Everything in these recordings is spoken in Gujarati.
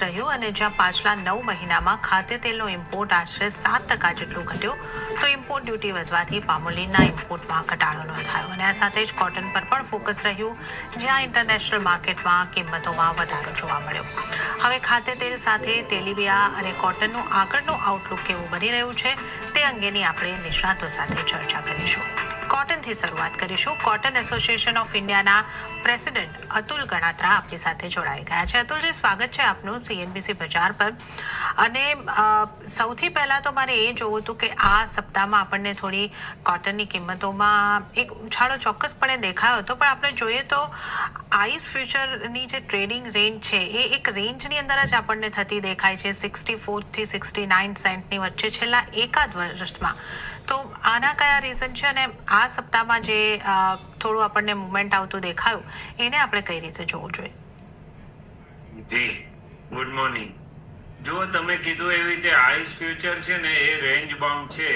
રહ્યું અને જ્યાં પાછલા 9 મહિનામાં ખાદ્યતેલનો ઇમ્પોર્ટ આશરે 7% જેટલો ઘટ્યો તો ઇમ્પોર્ટ ડ્યુટી વધવાથી પામોલીનના ઇમ્પોર્ટમાં ઘટાડો નોંધાયો અને આ સાથે જ કોટન પર પણ ફોકસ રહ્યું, જ્યાં ઇન્ટરનેશનલ માર્કેટમાં કિંમતોમાં વધારો જોવા મળ્યો. હવે ખાદ્યતેલ સાથે તેલીબિયા અને કોટનનું આગળનું આઉટલુક કેવું બની રહ્યું છે તે અંગેની આપણે નિષ્ણાતો સાથે ચર્ચા કરીશું. કોટનથી શરૂઆત કરીશું. કોટન એસોસિએશન ઓફ ઇન્ડિયાના પ્રેસિડેન્ટ અતુલ ગણાત્રા આપણી સાથે જોડાઈ ગયા છે. અતુલજી, સ્વાગત છે આપનું CNBC બજાર પર. અને સૌથી પહેલા તો મારે એ જોવું હતું કે આ સપ્તાહમાં આપણને થોડી કોટનની કિંમતોમાં એક ઉછાળો ચોક્કસપણે દેખાયો હતો, પણ આપણે જોઈએ તો આઈસ ફ્યુચરની જે ટ્રેડિંગ રેન્જ છે એ એક રેન્જની અંદર જ આપણને થતી દેખાય છે, 64 થી 69 સેન્ટની વચ્ચે છેલ્લા એકાદ વર્ષમાં. તો આના કયા રીઝન છે અને આ સપ્તાહમાં જે થોડું આપણને મુવમેન્ટ આવતું દેખાયું એને આપણે કઈ રીતે જોવું જોઈએ? જી, ગુડ મોર્નિંગ. જો તમે કીધું એવી રીતે આઈસ ફ્યુચર છે ને એ રેન્જ બાઉન્ડ છે.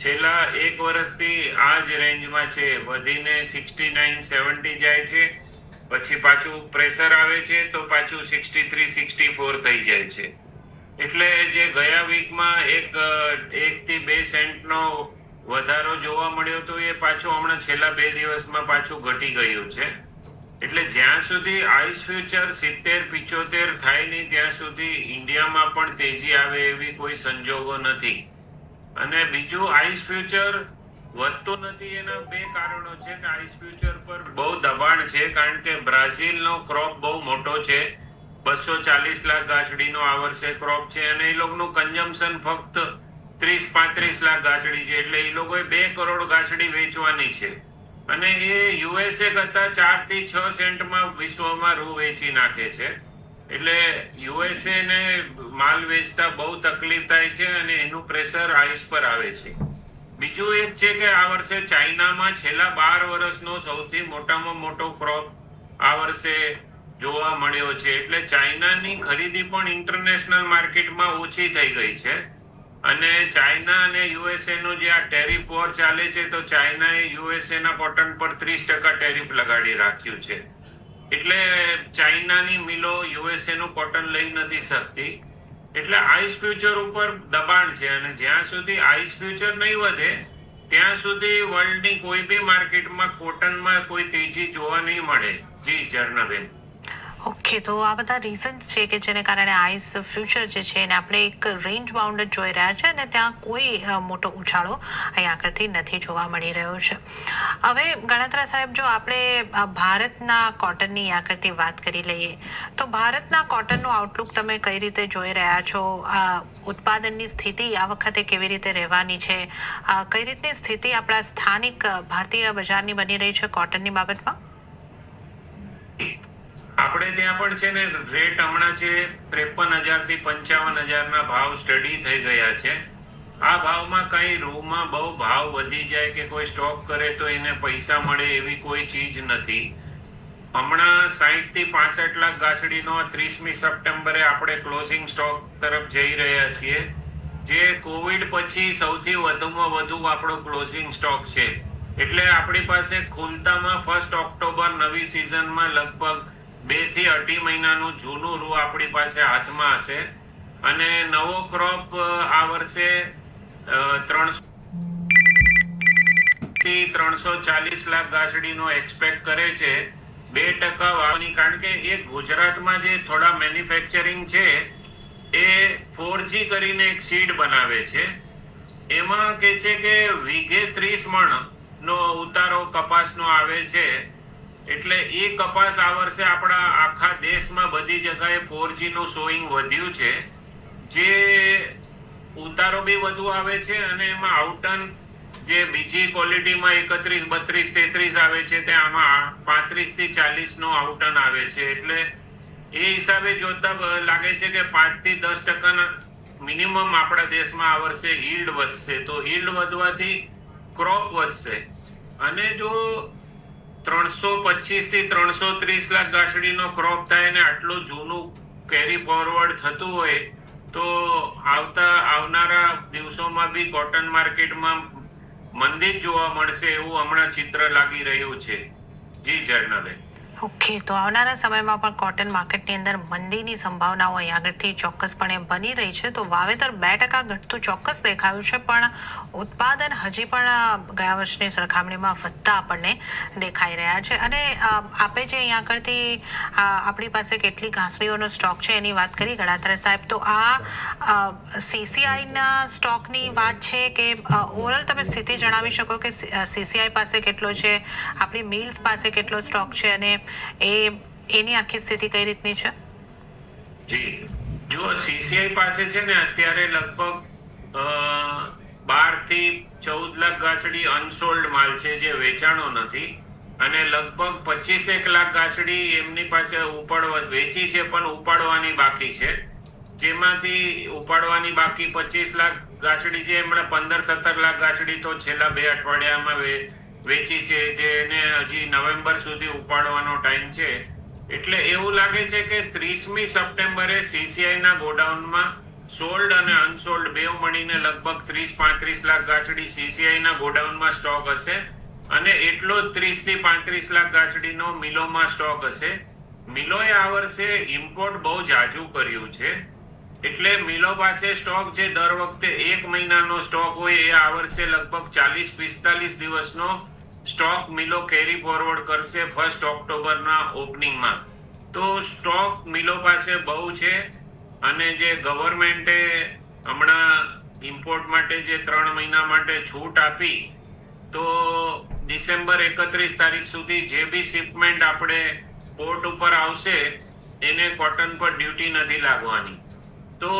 છેલ્લા એક વર્ષથી આ જ રેન્જમાં છે, વધીને 69-70 જાય છે, પછી પાછું પ્રેશર આવે છે તો પાછું 63-64 થઈ જાય છે. એટલે જે ગયા વીકમાં એક થી 2 સેન્ટનો વધારો જોવા મળ્યો તો એ પાછું હમણાં છેલ્લા 2 દિવસમાં પાછું ઘટી ગયું છે. એટલે જ્યાં સુધી આઈસ ફ્યુચર 70-75 થાય નહીં ત્યાં સુધી ઇન્ડિયામાં પણ તેજી આવે એવી કોઈ સંજોગો નથી. અને બીજું, આઈસ ફ્યુચર વધતું નથી એના 2 કારણો છે કે આઈસ ફ્યુચર પર બહુ દબાણ છે, કારણ કે બ્રાઝિલનો ક્રોપ બહુ મોટો છે, 240 લાખ ગાંસડીનો આ વર્ષે ક્રોપ છે અને એ લોકોનું કન્ઝમ્પશન ફક્ત 30-35 લાખ ગાંસડી છે. એટલે એ લોકોએ 2 કરોડ ગાંસડી વેચવાની છે અને એ USA કરતા 4 થી 6 સેન્ટમાં વિશ્વમાં રૂ વેચી નાખે છે. એટલે USA ને માલ વેચતા બહુ તકલીફ થાય છે અને એનું પ્રેશર આઈસ પર આવે છે. બીજું એક છે કે આ વર્ષે ચાઇનામાં છેલ્લા 12 વર્ષનો સૌથી મોટામાં મોટો ક્રોપ આ વર્ષે જોવા મળ્યો છે. એટલે ચાઇનાની ખરીદી પણ ઇન્ટરનેશનલ માર્કેટમાં ઓછી થઈ ગઈ છે અને ચાઇના અને USA નો જે આ ટેરિફ વોર ચાલે છે તો ચાઇનાએ USA ના કોટન પર 30% ટેરિફ લગાડી રાખ્યું છે. એટલે ચાઇનાની મિલો USA નું કોટન લઈ નથી શકતી. એટલે આઈસ ફ્યુચર ઉપર દબાણ છે અને જ્યાં સુધી આઈસ ફ્યુચર નહીં વધે ત્યાં સુધી વર્લ્ડની કોઈ બી માર્કેટમાં કોટનમાં કોઈ તેજી જોવા નહીં મળે. જી ઝરણાબેન. ઓકે, તો આ બધા રીઝન્સ છે કે જેને કારણે આઈસ ફ્યુચર જે છે એને આપણે એક રેન્જ બાઉન્ડ જ જોઈ રહ્યા છે અને ત્યાં કોઈ મોટો ઉછાળો અહીં આગળથી નથી જોવા મળી રહ્યો છે. હવે ગણાત્રા સાહેબ, જો આપણે ભારતના કોટનની આગળથી વાત કરી લઈએ તો ભારતના કોટનનું આઉટલુક તમે કઈ રીતે જોઈ રહ્યા છો? ઉત્પાદનની સ્થિતિ આ વખતે કેવી રીતે રહેવાની છે? કઈ રીતની સ્થિતિ આપણા સ્થાનિક ભારતીય બજારની બની રહી છે કોટનની બાબતમાં? આપણે ત્યાં પણ છે ને રેટ હમણાં છે 53,000 થી 55,000 ના ભાવ સ્ટડી થઈ ગયા છે. આ ભાવમાં કઈ રૂમાં બહુ ભાવ વધી જાય કે કોઈ સ્ટોક કરે તો એને પૈસા મળે એવી કોઈ ચીજ નથી. હમણાં 60 થી 65 લાખ ગાંસડીનો 30મી સપ્ટેમ્બરે આપણે ક્લોઝિંગ સ્ટોક તરફ જઈ રહ્યા છીએ, જે કોવિડ પછી સૌથી વધુમાં વધુ આપણો ક્લોઝિંગ સ્ટોક છે. એટલે આપણી પાસે ખુલતામાં 1 ઓક્ટોબર નવી સિઝનમાં લગભગ 2 થી 2.5 મહિનાનું જૂનું રૂ આપણી પાસે હાથમાં હશે અને નવો ક્રોપ આ વર્ષે 300 થી 340 લાખ ગાંસડીનો એક્સપેક્ટ કરે છે. 2% વાવની, કારણ કે એ ગુજરાતમાં જે થોડા મેન્યુફેક્ચરિંગ છે એ 4G કરીને એક સીડ બનાવે છે. એમાં કે છે કે વીઘે 30 મણ નો ઉતારો કપાસનો આવે છે. એટલે એ કપાસ આ વર્ષે આપણા આખા દેશમાં બધી જગ્યાએ 4G નું સોઈંગ વધ્યું છે, જે ઉતારો બી વધુ આવે છે અને એમાં આઉટન જે બીજી ક્વોલિટીમાં 31, 32, 33 આવે છે તે આમાં 35 થી 40 નો આઉટન આવે છે. એટલે એ હિસાબે જોતા લાગે છે કે 5 થી 10% મિનિમમ આપણા દેશમાં આ વર્ષે યીલ્ડ વધશે. તો યીલ્ડ વધવાથી ક્રોપ વધશે અને જો 325 થી 330 લાખ ગાંસડીનો ક્રોપ થાય ને આટલું જૂનું કેરી ફોરવર્ડ થતું હોય તો આવનારા દિવસોમાં બી કોટન માર્કેટમાં મંદી જોવા મળશે એવું હમણાં ચિત્ર લાગી રહ્યું છે. જી ઝરણાબેન. ઓકે, તો આવનારા સમયમાં પણ કોટન માર્કેટની અંદર મંદીની સંભાવનાઓ અહીં આગળથી ચોક્કસપણે બની રહી છે. તો વાવેતર 2% ઘટતું ચોક્કસ દેખાયું છે, પણ ઉત્પાદન હજી પણ ગયા વર્ષની સરખામણીમાં વધતા આપણને દેખાઈ રહ્યા છે. અને આપે જે અહીં આગળથી આપણી પાસે કેટલી ઘાસડીઓનો સ્ટોક છે એની વાત કરી ગણાત્રા સાહેબ, તો આ CCI ના સ્ટોકની વાત છે કે ઓવરઓલ તમે સ્થિતિ જણાવી શકો કે CCI પાસે કેટલો છે, આપણી મિલ્સ પાસે કેટલો સ્ટોક છે અને એની આખી સ્થિતિ કઈ રીતની છે? જી, જો CCI પાસે છે ને અત્યારે લગભગ 12 થી 14 લાખ ગાંસડી અનસોલ્ડ માલ છે જે વેચાણો નથી, અને લગભગ 25 લાખ ગાંસડી એમની પાસે વેચી છે પણ ઉપાડવાની બાકી છે, જેમાંથી ઉપાડવાની બાકી 25 લાખ ગાંસડી છે. એમણે 15-17 લાખ ગાંસડી તો છેલ્લા 2 અઠવાડિયામાં વેચી છે, જેને હજી નવેમ્બર સુધી ઉપાડવાનો ટાઈમ છે. એટલે એવું લાગે છે કે 30મી સપ્ટેમ્બરે CCI ના ગોડાઉનમાં સોલ્ડ અને અનસોલ્ડ બેવ મળીને લગભગ 30-35 લાખ ગાંસડી CCI ના ગોડાઉનમાં સ્ટોક હશે, અને એટલો જ 30 થી 35 લાખ ગાંસડીનો મિલોમાં સ્ટોક હશે. મિલોએ આ વર્ષે ઇમ્પોર્ટ બહુ જાજુ કર્યું છે, એટલે મિલો પાસે સ્ટોક જે દર વખતે 1 મહિનાનો સ્ટોક હોય એ આ વર્ષે લગભગ 40-45 દિવસનો સ્ટોક મિલો કેરી ફોરવર્ડ કરશે 1 ઓક્ટોબરના ઓપનિંગમાં. તો સ્ટોક મિલો પાસે બહુ છે, અને જે ગવર્મેન્ટે હમણાં ઇમ્પોર્ટ માટે જે 3 મહિના માટે છૂટ આપી, તો ડિસેમ્બર 31 તારીખ સુધી જે બી શિપમેન્ટ આપણે પોર્ટ ઉપર આવશે એને કોટન પર ડ્યુટી નથી લાગવાની. તો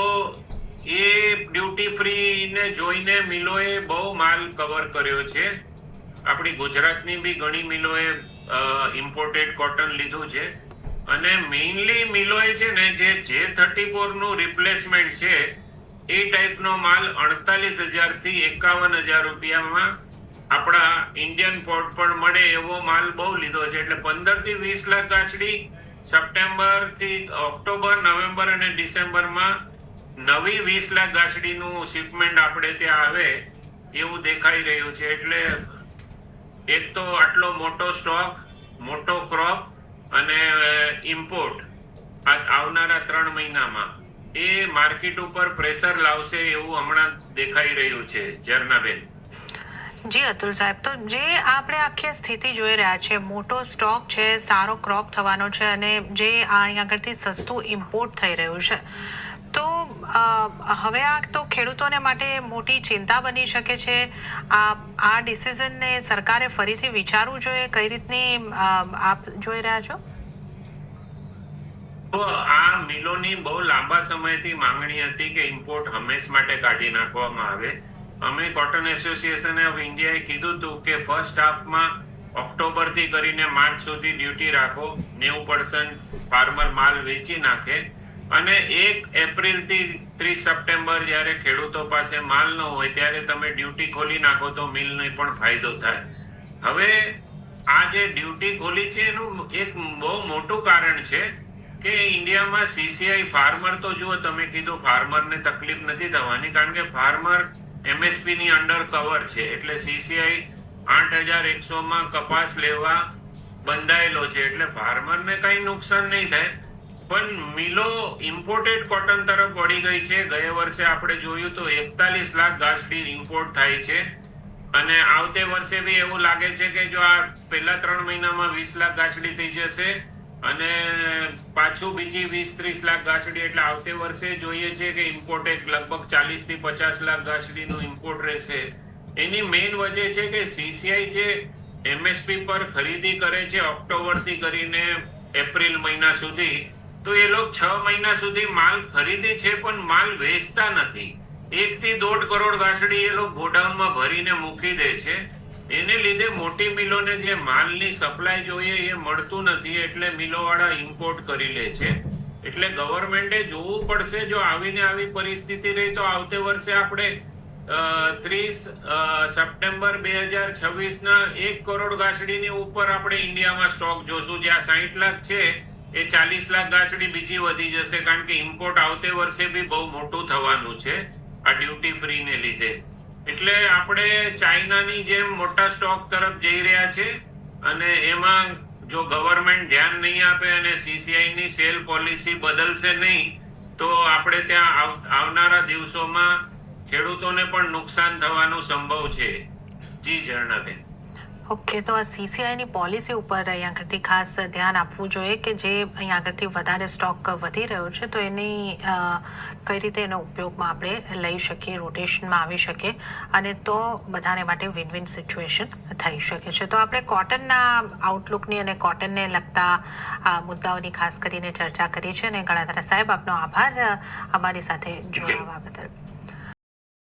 એ ડ્યુટી ફ્રી ને જોઈને મિલોએ બહુ માલ કવર કર્યો છે. આપણી ગુજરાતની બી ઘણી મિલોએ ઇમ્પોર્ટેડ કોટન લીધું છે, અને મેઇનલી મિલોએ છે ને જે J34 નું રિપ્લેસમેન્ટ છે એ ટાઈપનો માલ 48,000 થી 51,000 રૂપિયામાં આપણા ઇન્ડિયન પોર્ટ પર મળે એવો માલ બહુ લીધો છે. એટલે 15 થી 20 લાખ ગાંસડી સપ્ટેમ્બર થી ઓક્ટોબર, નવેમ્બર અને ડિસેમ્બરમાં નવી 20 લાખ ગાંસડીનું શિપમેન્ટ આપણે ત્યાં આવે એવું દેખાઈ રહ્યું છે. એટલે એક તો આટલો મોટો સ્ટોક, મોટો ક્રોપ અને ઇમ્પોર્ટ આવનારા 3 મહિનામાં એ માર્કેટ ઉપર પ્રેશર લાવશે એવું હમણાં દેખાઈ રહ્યું છે. ઝરનાબેન. જી અતુલ સાહેબ, તો જે આપણે આખી સ્થિતિ જોઈ રહ્યા છે, મોટો સ્ટોક છે, સારો ક્રોપ થવાનો છે, અને જે અહીં આગળથી સસ્તું ઇમ્પોર્ટ થઈ રહ્યું છે, તો હવે આ તો ખેડૂતોને માટે મોટી ચિંતા બની શકે છે. આ ડિસિઝનને સરકારે ફરીથી વિચારવું જોઈએ. કઈ રીતની આપ જોઈ રહ્યા છો? તો આ મિલોની બહુ લાંબા સમયથી માંગણી હતી કે ઇમ્પોર્ટ હંમેશ માટે કાઢી નાખવામાં આવે. અમે કોટન એસોસિએશન ઓફ ઇન્ડિયાએ કીધું હતું કે ફર્સ્ટ હાફમાં ઓક્ટોબર થી કરીને માર્ચ સુધી ડ્યુટી રાખો, 90% ફાર્મર માલ વેચી નાખે, અને 1 એપ્રિલ થી 30 સપ્ટેમ્બર જ્યારે ખેડૂતો પાસે માલ ન હોય ત્યારે તમે ડ્યુટી ખોલી નાખો તો મિલને પણ ફાયદો થાય. હવે આ જે ડ્યુટી ખોલી છે એનું એક બહુ મોટું કારણ છે કે ઇન્ડિયામાં CCI ફાર્મર, તો જુઓ તમે કીધું ફાર્મરને તકલીફ નથી થવાની, કારણ કે ફાર્મર MSP ની અંડર કવર છે. એટલે CCI 8,100 માં કપાસ લેવા બંધાયેલો છે, એટલે ફાર્મરને કઈ નુકસાન નહીં થાય. પણ મિલો ઇમ્પોર્ટેડ કોટન તરફ વળી ગઈ છે. ગયા વર્ષે આપણે જોયું તો 41 લાખ ગાંસડી ઇમ્પોર્ટ થાય છે, અને આવતે વર્ષે બી એવું લાગે છે કે જો આ પહેલા 3 મહિનામાં 20 લાખ ગાંસડી થઈ જશે અને પાછું બીજી 20-30 લાખ ગાંસડી, એટલે આવતે વર્ષે જોઈએ છે કે ઇમ્પોર્ટેડ લગભગ 40 થી 50 લાખ ગાંસડીનું ઇમ્પોર્ટ રહેશે. એની મેઇન વજહ છે કે CCI જે MSP પર ખરીદી કરે છે ઓક્ટોબર થી કરીને એપ્રિલ મહિના સુધી, તો એ લોકો 6 મહિના સુધી માલ ખરીદે છે પણ માલ વેચતા નથી. 1 થી 1.5 કરોડ ગાંસડી એ લોકો ગોડાઉનમાં ભરીને મૂકી દે છે. એને લીધે મોટી મિલોને જે માલની સપ્લાય જોઈએ એ મળતું નથી, એટલે મિલોવાળા ઇમ્પોર્ટ કરી લે છે. એટલે ગવર્મેન્ટે જોવું પડશે, જો આવીને આવી પરિસ્થિતિ રહી તો આવતે વર્ષે આપણે 30 સપ્ટેમ્બર 2026 ના 1 કરોડ ગાંસડીની ઉપર આપણે ઇન્ડિયામાં સ્ટોક જોશું. જ્યાં 60 લાખ છે એ 40 લાખ ગાંસડી બીજી વધી જશે, કારણ કે ઇમ્પોર્ટ આવતે વર્ષે બી બહુ મોટું થવાનું છે આ ડ્યુટી ફ્રી ને લીધે. એટલે આપણે ચાઇનાની જેમ મોટા સ્ટોક તરફ જઈ રહ્યા છે, અને એમાં જો ગવર્મેન્ટ ધ્યાન નહીં આપે અને CCI ની સેલ પોલિસી બદલશે નહીં તો આપણે ત્યાં આવનારા દિવસોમાં ખેડૂતોને પણ નુકસાન થવાનું સંભવ છે. જી ઝરણાબેન. ઓકે, તો આ CCI ની પોલિસી ઉપર અહીંયા આગળથી ખાસ ધ્યાન આપવું જોઈએ કે જે અહીંયા આગળથી વધારે સ્ટોક વધી રહ્યો છે તો એની કઈ રીતે એનો ઉપયોગમાં આપણે લઈ શકીએ, રોટેશનમાં આવી શકે અને તો બધાને માટે વિન વિન સિચ્યુએશન થઈ શકે છે. તો આપણે કોટનના આઉટલુકની અને કોટનને લગતા મુદ્દાઓની ખાસ કરીને ચર્ચા કરી છે અને ગણાધારા સાહેબ આપનો આભાર અમારી સાથે જોડાવા બદલ.